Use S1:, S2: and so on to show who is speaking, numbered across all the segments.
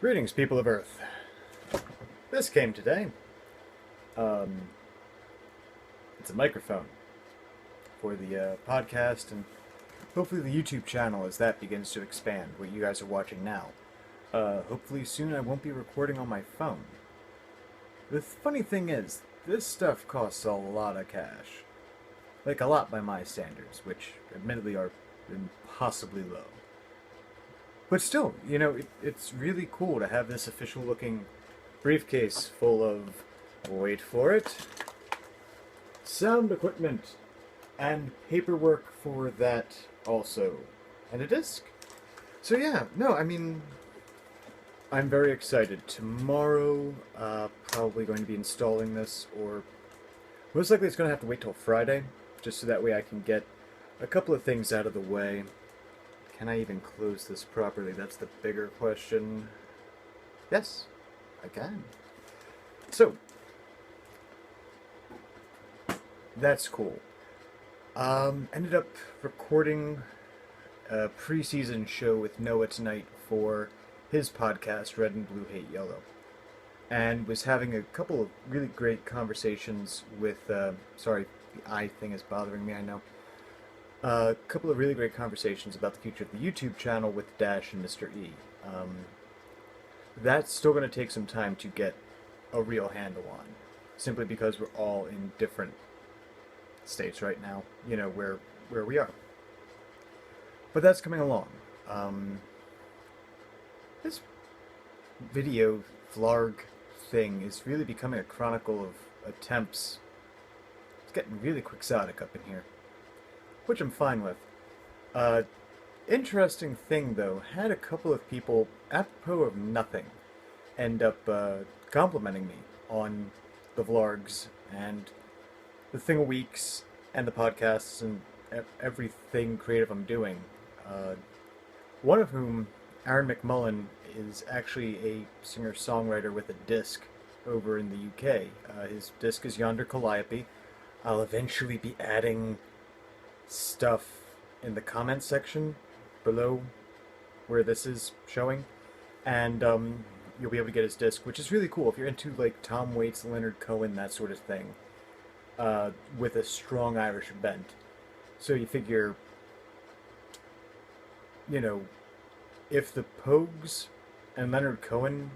S1: Greetings, people of Earth. This came today. Um, it's a microphone for the podcast and hopefully the YouTube channel as that begins to expand, what you guys are watching now. Hopefully soon I won't be recording on my phone. The funny thing is, this stuff costs a lot of cash. Like, a lot by my standards, which admittedly are impossibly low. But still, it's really cool to have this official looking briefcase full of, wait for it, sound equipment and paperwork for that also, and a disc. So yeah, no, I mean, I'm very excited. Tomorrow, probably going to be installing this, or most likely it's going to have to wait till Friday, just so that way I can get a couple of things out of the way. Can I even close this properly? That's the bigger question. Yes, I can. So, that's cool. Ended up recording a pre-season show with Noah tonight for his podcast, Red and Blue Hate Yellow. And was having a couple of really great conversations with, sorry, the eye thing is bothering me, I know. A couple of really great conversations about the future of the YouTube channel with Dash and Mr. E. That's still going to take some time to get a real handle on, simply because we're all in different states right now, where we are. But that's coming along. This video Vlargh thing is really becoming a chronicle of attempts. It's getting really quixotic up in here, which I'm fine with. Interesting thing, though, had a couple of people, apropos of nothing, end up complimenting me on the vlogs and the Thing of Weeks and the podcasts and everything creative I'm doing. One of whom, Aaron McMullen, is actually a singer-songwriter with a disc over in the UK. His disc is Yonder Calliope. I'll eventually be adding stuff in the comments section below where this is showing, and you'll be able to get his disc, which is really cool if you're into like Tom Waits, Leonard Cohen, that sort of thing, with a strong Irish bent. So you figure, if the Pogues and Leonard Cohen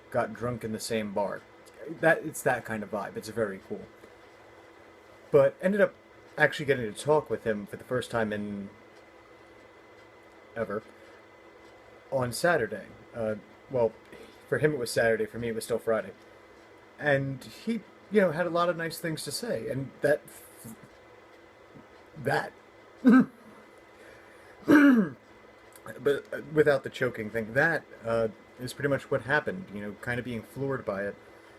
S1: got drunk in the same bar, it's that kind of vibe. It's very cool. But ended up actually getting to talk with him for the first time in ever on Saturday. Well, for him it was Saturday, for me it was still Friday. And he, had a lot of nice things to say, and that but without the choking thing, that is pretty much what happened, kind of being floored by it.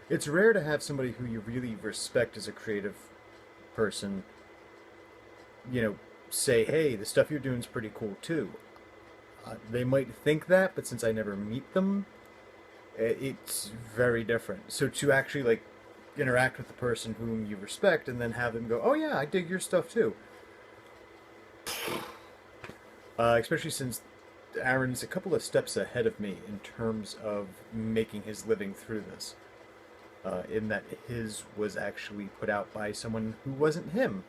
S1: It's rare to have somebody who you really respect as a creative person say, hey, the stuff you're doing is pretty cool too. They might think that, but since I never meet them, it's very different. So to actually like interact with the person whom you respect and then have them go, oh yeah, I dig your stuff too. Especially since Aaron's a couple of steps ahead of me in terms of making his living through this. In that his was actually put out by someone who wasn't him.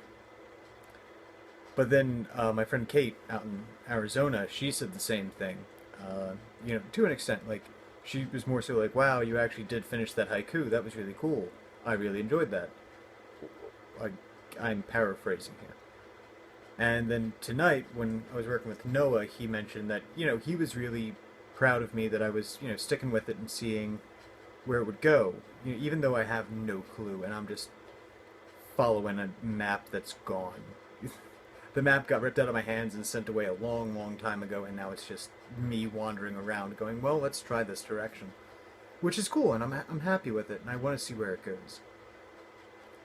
S1: But then my friend Kate out in Arizona, she said the same thing. To an extent, like, she was more so like, wow, you actually did finish that haiku. That was really cool. I really enjoyed that. I'm paraphrasing here. And then tonight, when I was working with Noah, he mentioned that, he was really proud of me that I was, sticking with it and seeing where it would go. Even though I have no clue and I'm just following a map that's gone. The map got ripped out of my hands and sent away a long, long time ago, and now it's just me wandering around going, well, let's try this direction. Which is cool, and I'm happy with it, and I want to see where it goes.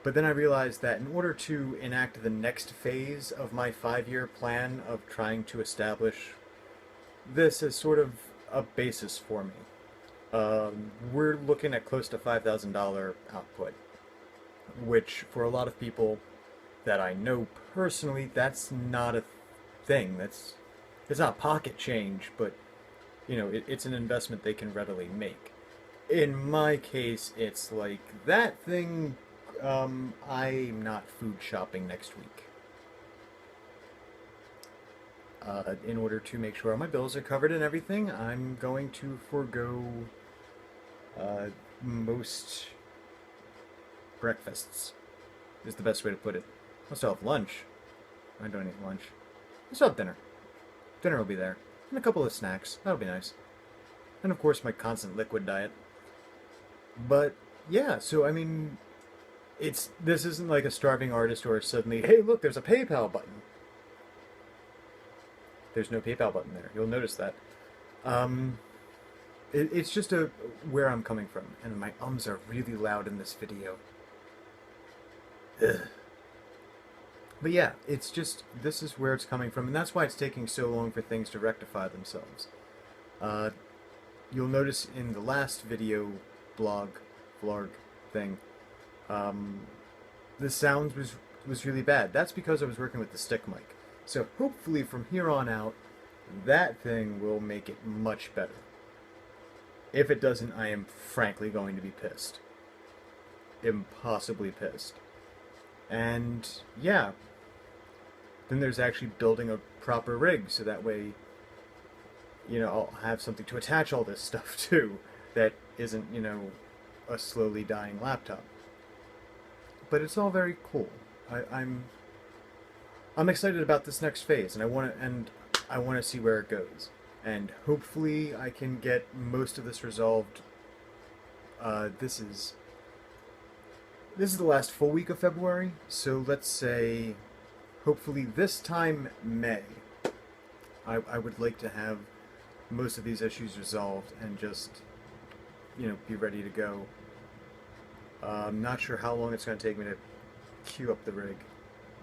S1: But then I realized that in order to enact the next phase of my 5-year plan of trying to establish this as sort of a basis for me, we're looking at close to $5,000 output, which for a lot of people that I know personally, that's not a thing. It's not pocket change, but it's an investment they can readily make. In my case, it's like that thing. I'm not food shopping next week. In order to make sure all my bills are covered and everything, I'm going to forego most breakfasts, is the best way to put it. I'll still have lunch. I don't eat lunch. I'll still have dinner. Dinner will be there. And a couple of snacks. That'll be nice. And of course, my constant liquid diet. But yeah, so I mean, this isn't like a starving artist or suddenly, hey, look, there's a PayPal button. There's no PayPal button there. You'll notice that. It's just where I'm coming from, and my ums are really loud in this video. Ugh. But yeah, it's just, this is where it's coming from, and that's why it's taking so long for things to rectify themselves. You'll notice in the last video, Vlargh thing, the sound was really bad. That's because I was working with the stick mic. So hopefully from here on out, that thing will make it much better. If it doesn't, I am frankly going to be pissed. Impossibly pissed. And yeah, then there's actually building a proper rig, so that way, I'll have something to attach all this stuff to that isn't, a slowly dying laptop. But it's all very cool. I'm excited about this next phase, and I want to see where it goes. And hopefully I can get most of this resolved. This is the last full week of February, so let's say hopefully this time May, I would like to have most of these issues resolved and just, be ready to go. I'm not sure how long it's going to take me to queue up the rig.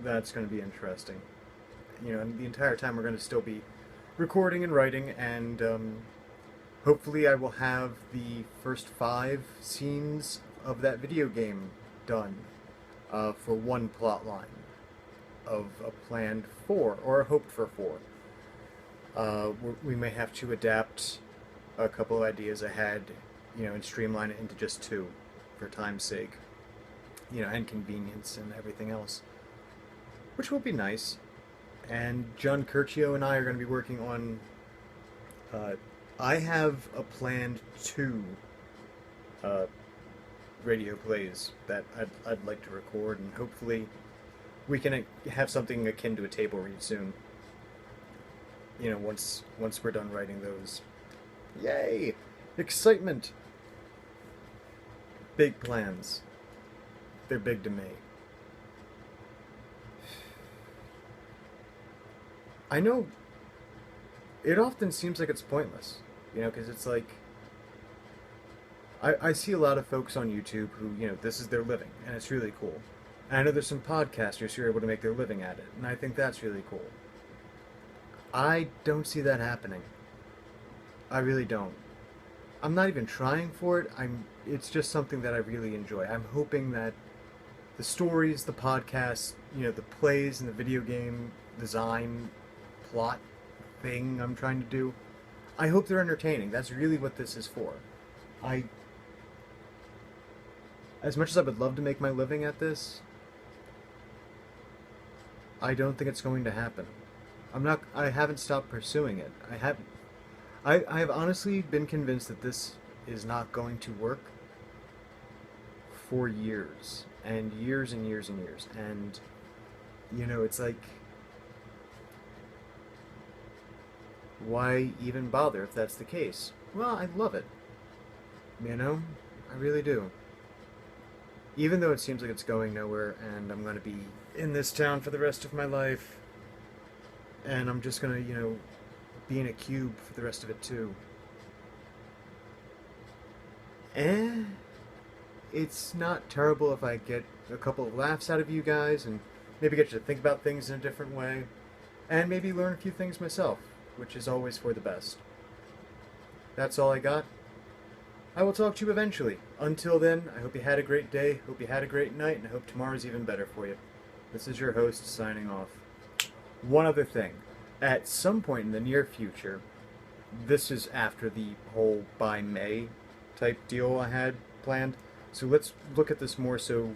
S1: That's going to be interesting. And the entire time we're going to still be recording and writing, and hopefully I will have the first 5 scenes of that video game done for one plot line of a planned 4, or a hoped for 4. We may have to adapt a couple of ideas I had, and streamline it into just 2 for time's sake, and convenience and everything else, which will be nice. And John Curcio and I are going to be working on, I have a planned 2 radio plays that I'd like to record, and hopefully we can have something akin to a table read soon. Once we're done writing those. Yay! Excitement! Big plans. They're big to me. I know it often seems like it's pointless, because it's like, I see a lot of folks on YouTube who, this is their living, and it's really cool. And I know there's some podcasters who are able to make their living at it, and I think that's really cool. I don't see that happening. I really don't. I'm not even trying for it. It's just something that I really enjoy. I'm hoping that the stories, the podcasts, the plays and the video game design plot thing I'm trying to do, I hope they're entertaining. That's really what this is for. As much as I would love to make my living at this, I don't think it's going to happen. I haven't stopped pursuing it. I have honestly been convinced that this is not going to work for years and years and years and years. And, it's like, why even bother if that's the case? Well, I love it. I really do. Even though it seems like it's going nowhere, and I'm going to be in this town for the rest of my life, and I'm just going to, be in a cube for the rest of it too. It's not terrible if I get a couple of laughs out of you guys, and maybe get you to think about things in a different way, and maybe learn a few things myself, which is always for the best. That's all I got. I will talk to you eventually. Until then, I hope you had a great day, hope you had a great night, and I hope tomorrow's even better for you. This is your host, signing off. One other thing. At some point in the near future, this is after the whole by May type deal I had planned. So let's look at this more. So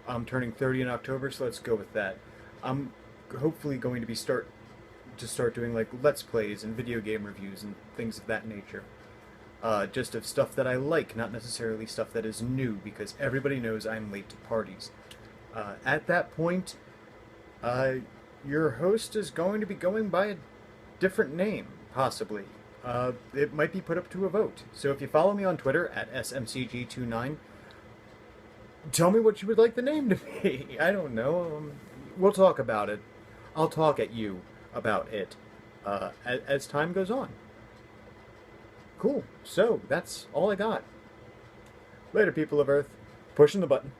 S1: I'm turning 30 in October, so let's go with that. I'm hopefully going to start doing like Let's Plays and video game reviews and things of that nature. Just of stuff that I like, not necessarily stuff that is new, because everybody knows I'm late to parties. At that point, your host is going to be going by a different name, possibly. It might be put up to a vote. So if you follow me on Twitter at smcg29, tell me what you would like the name to be. I don't know. We'll talk about it. I'll talk at you about it as time goes on. Cool. So that's all I got. Later, people of Earth. Pushing the button.